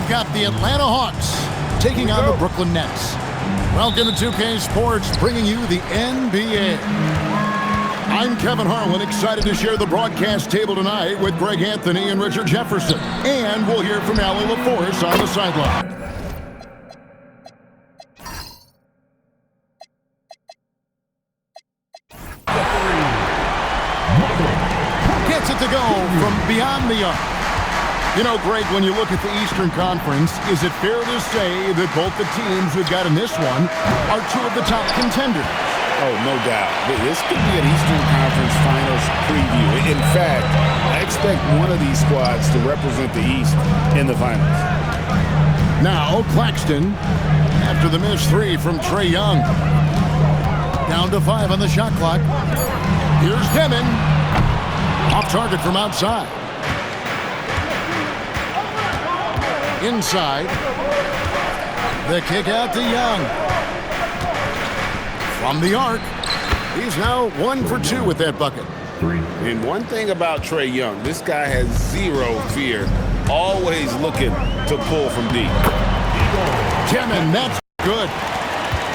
got the Atlanta Hawks taking on the Brooklyn Nets. Welcome to 2K Sports, bringing you the NBA. I'm Kevin Harlan, excited to share the broadcast table tonight with Greg Anthony and Richard Jefferson. And we'll hear from Allie LaForce on the sideline. Gets it to go from beyond the arc. You know, Greg, when you look at the Eastern Conference, is it fair to say that both the teams we've got in this one are two of the top contenders? Oh, no doubt. This could be an Eastern Conference Finals preview. In fact, I expect one of these squads to represent the East in the finals. Now, Claxton, after the missed three from Trae Young. Down to 5 on the shot clock. Here's Demon. Off target from outside. Inside. The kick out to Young. From the arc. He's now 1 for 2 with that bucket. And one thing about Trae Young, this guy has zero fear. Always looking to pull from deep. Demon, that's good.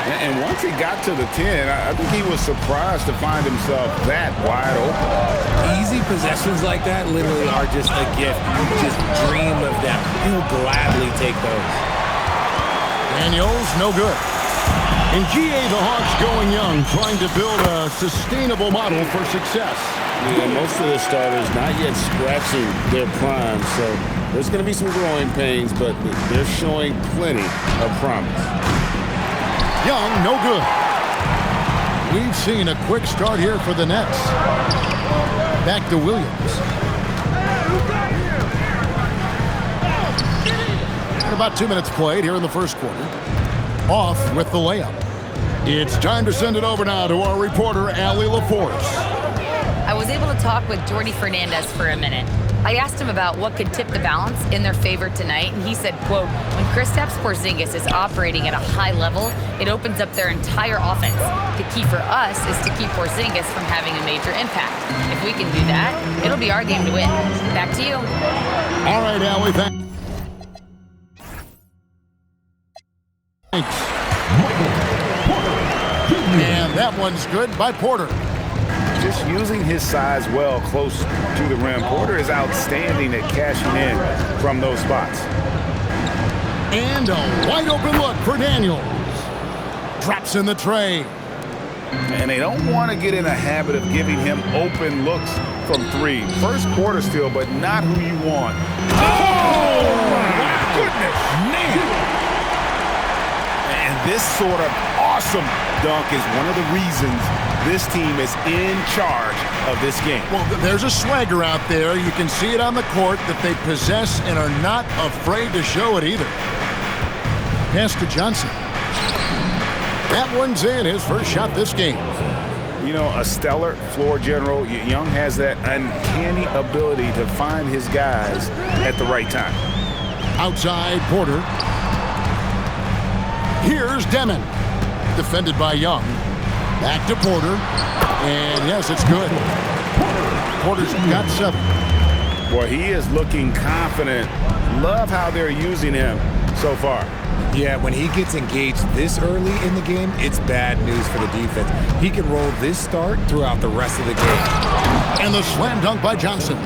And once he got to the 10, I think he was surprised to find himself that wide open. Easy possessions like that literally are just a gift. You just dream of them. He'll gladly take those. Daniels, no good. In GA, the Hawks going young, trying to build a sustainable model for success. Yeah, most of the starters not yet scratching their prime, so there's going to be some growing pains, but they're showing plenty of promise. Young, no good. We've seen a quick start here for the Nets. Back to Williams. And about 2 minutes played here in the first quarter. Off with the layup. It's time to send it over now to our reporter, Allie LaForce. I was able to talk with Jordi Fernandez for a minute. I asked him about what could tip the balance in their favor tonight, and he said, quote, when Kristaps Porzingis is operating at a high level, it opens up their entire offense. The key for us is to keep Porzingis from having a major impact. If we can do that, it'll be our game to win. Back to you. All right, Allie, thanks. And that one's good by Porter. Just using his size well close to the rim. Porter is outstanding at cashing in from those spots. And a wide open look for Daniels. Drops in the tray. And they don't want to get in a habit of giving him open looks from 3. First quarter still, but not who you want. Oh, my goodness, man. And this sort of awesome dunk is one of the reasons this team is in charge of this game. Well, there's a swagger out there. You can see it on the court that they possess and are not afraid to show it either. Pass to Johnson. That one's in, his first shot this game. You know, a stellar floor general. Young has that uncanny ability to find his guys at the right time. Outside, Porter. Here's Demon. Defended by Young. Back to Porter. And yes, it's good. Porter's got 7. Boy, he is looking confident. Love how they're using him so far. Yeah, when he gets engaged this early in the game, it's bad news for the defense. He can roll this start throughout the rest of the game. And the slam dunk by Johnson.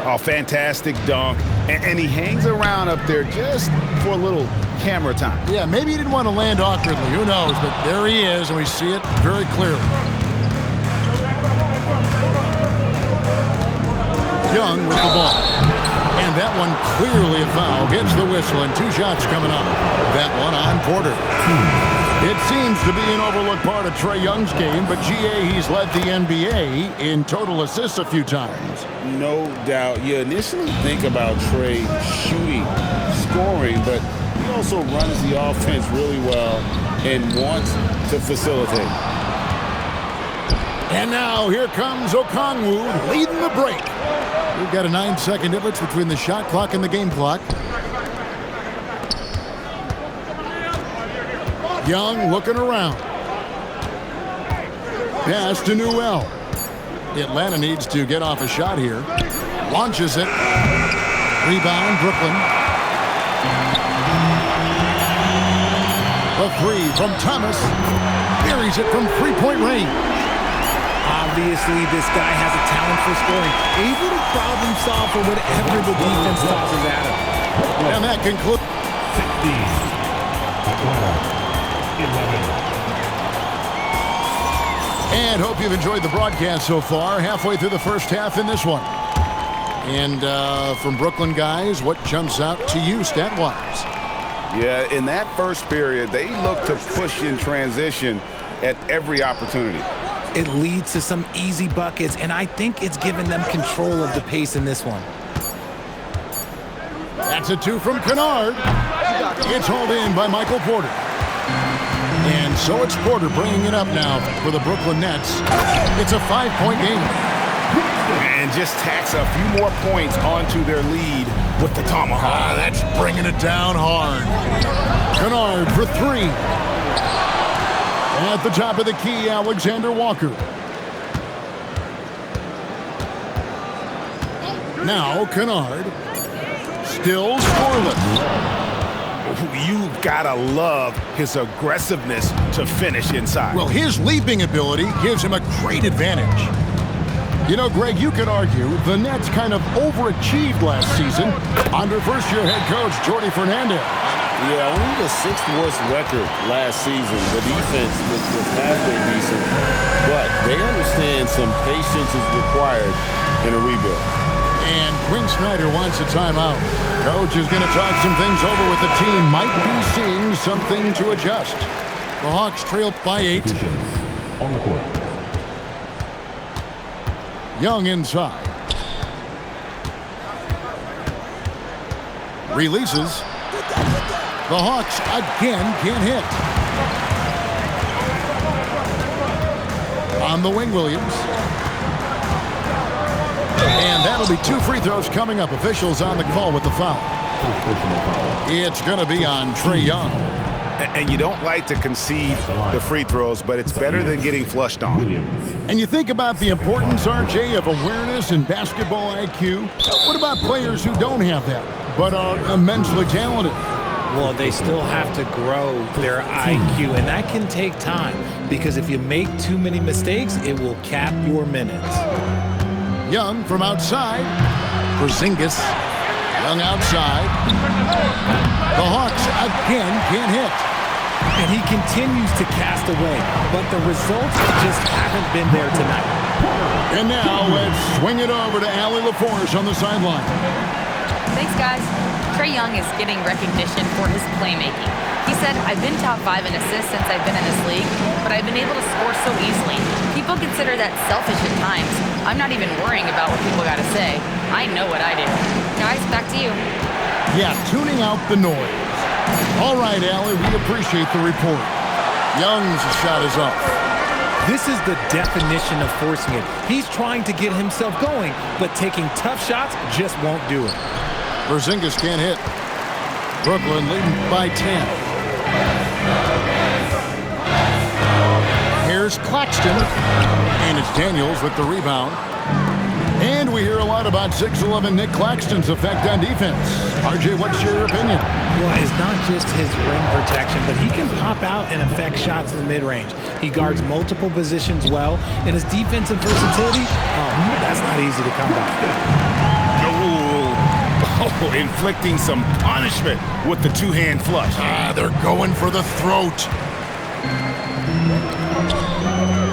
Oh, fantastic dunk. And he hangs around up there just for a little camera time. Yeah, maybe he didn't want to land awkwardly. Who knows? But there he is, and we see it very clearly. Young with the ball. And that one clearly a foul. Gets the whistle, and 2 shots coming up. That one on Porter. It seems to be an overlooked part of Trae Young's game, but GA, he's led the NBA in total assists a few times. No doubt. You initially think about Trae shooting, scoring, but he also runs the offense really well and wants to facilitate. And now here comes Okongwu leading the break. We've got a 9-second difference between the shot clock and the game clock. Young looking around. Pass to Newell. Atlanta needs to get off a shot here. Launches it. Rebound, Brooklyn. three from Thomas. Buries it from three-point range. Obviously, this guy has a talent for scoring. Able to problem solve for whatever the defense tosses at him. And that concludes. 16. Atlanta, 11. And hope you've enjoyed the broadcast so far. Halfway through the first half in this one. And from Brooklyn guys, what jumps out to you stat-wise? Yeah, in that first period, they looked to push in transition at every opportunity. It leads to some easy buckets, and I think it's given them control of the pace in this one. That's a two from Kennard. It's hauled in by Michael Porter. And so it's Porter bringing it up now for the Brooklyn Nets. It's a 5-point game. And just tacks a few more points onto their lead with the tomahawk. That's bringing it down hard. Kennard for three. At the top of the key, Alexander Walker. Now Kennard. Still scoreless. You gotta love his aggressiveness to finish inside. Well, his leaping ability gives him a great advantage. You know, Greg, you could argue the Nets kind of overachieved last season under first-year head coach Jordi Fernandez. Yeah, only the 6th worst record last season. The defense was halfway decent, but they understand some patience is required in a rebuild. And Quinn Snyder wants a timeout. Coach is going to talk some things over with the team. Might be seeing something to adjust. The Hawks trail by 8. On the court. Young inside. Releases. The Hawks again can't hit. On the wing, Williams. And that'll be 2 free throws coming up. Officials on the call with the foul. It's going to be on Trae Young. And you don't like to concede the free throws, but it's better than getting flushed on. And you think about the importance, RJ, of awareness and basketball IQ. What about players who don't have that, but are immensely talented? Well, they still have to grow their IQ, and that can take time because if you make too many mistakes, it will cap your minutes. Young from outside. Porzingis. Young outside. The Hawks again can't hit. And he continues to cast away, but the results just haven't been there tonight. And now let's swing it over to Allie LaForce on the sideline. Thanks, guys. Trae Young is getting recognition for his playmaking. He said, I've been top 5 in assists since I've been in this league, but I've been able to score so easily. People consider that selfish at times. I'm not even worrying about what people got to say. I know what I do. Guys, back to you. Yeah, tuning out the noise. All right, Allie, we appreciate the report. Young's shot is up. This is the definition of forcing it. He's trying to get himself going, but taking tough shots just won't do it. Porzingis can't hit. Brooklyn leading by 10. Here's Claxton. And it's Daniels with the rebound. And we hear a lot about 6'11" Nick Claxton's effect on defense. RJ, what's your opinion? Well, it's not just his rim protection, but he can pop out and affect shots in the mid-range. He guards multiple positions well, and his defensive versatility, that's not easy to come by. Oh, inflicting some punishment with the two-hand flush. They're going for the throat.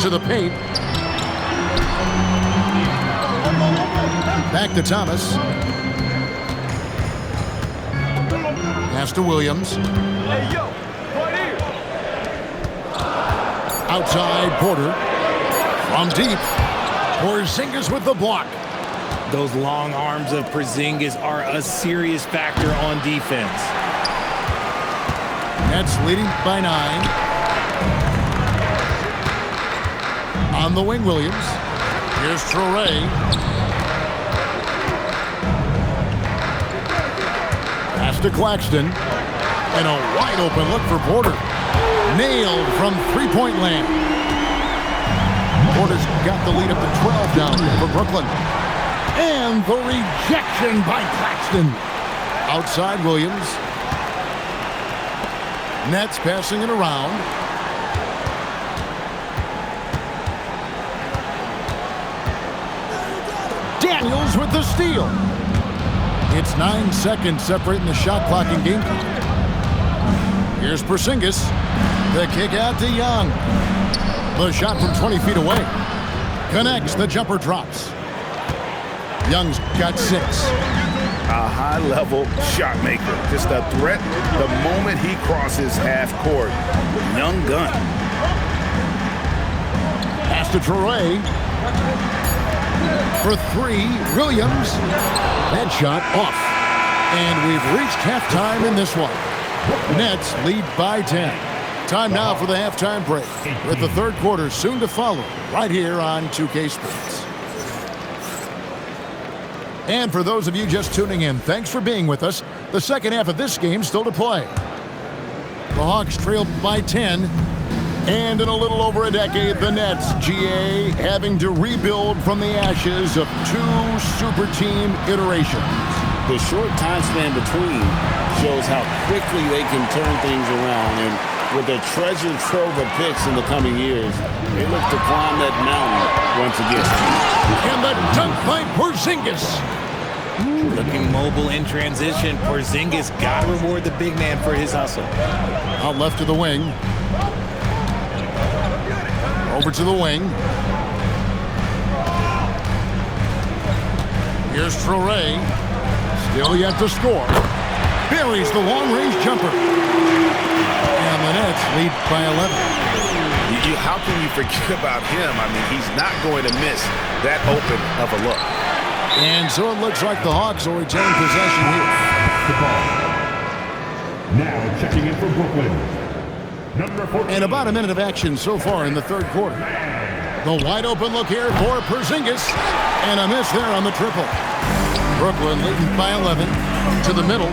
To the paint. Back to Thomas. Pass to Williams. Outside, Porter. From deep. Porzingis with the block. Those long arms of Porzingis are a serious factor on defense. Nets leading by 9. On the wing, Williams. Here's Trae. Pass to Claxton. And a wide open look for Porter. Nailed from three-point land. Porter's got the lead up to 12 down for Brooklyn. And the rejection by Claxton. Outside Williams. Nets passing it around. Daniels with the steal. It's 9 seconds separating the shot clock and game clock. Here's Porzingis. The kick out to Young. The shot from 20 feet away. Connects. The jumper drops. Young's got 6. A high-level shot maker. Just a threat the moment he crosses half court. Young gun. Pass to Traore. For 3, Williams. That shot off. And we've reached halftime in this one. Nets lead by 10. Time now for the halftime break, with the third quarter soon to follow, right here on 2K Sports. And for those of you just tuning in, thanks for being with us. The second half of this game still to play. The Hawks trailed by 10. And in a little over a decade, the Nets, GA, having to rebuild from the ashes of 2 super team iterations. The short time span between shows how quickly they can turn things around. And with a treasure trove of picks in the coming years, they look to climb that mountain once again. And the dunk by Porzingis. Looking mobile in transition. Porzingis got to reward the big man for his hustle. Out left to the wing. Over to the wing. Here's Traore. Still yet to score. Buries the long-range jumper. And the Nets lead by 11. How can you forget about him? I mean, he's not going to miss that open of a look. And so it looks like the Hawks will retain possession here. Now checking in for Brooklyn. Number 14. And about a minute of action so far in the third quarter. The wide open look here for Porzingis. And a miss there on the triple. Brooklyn leading by 11 to the middle.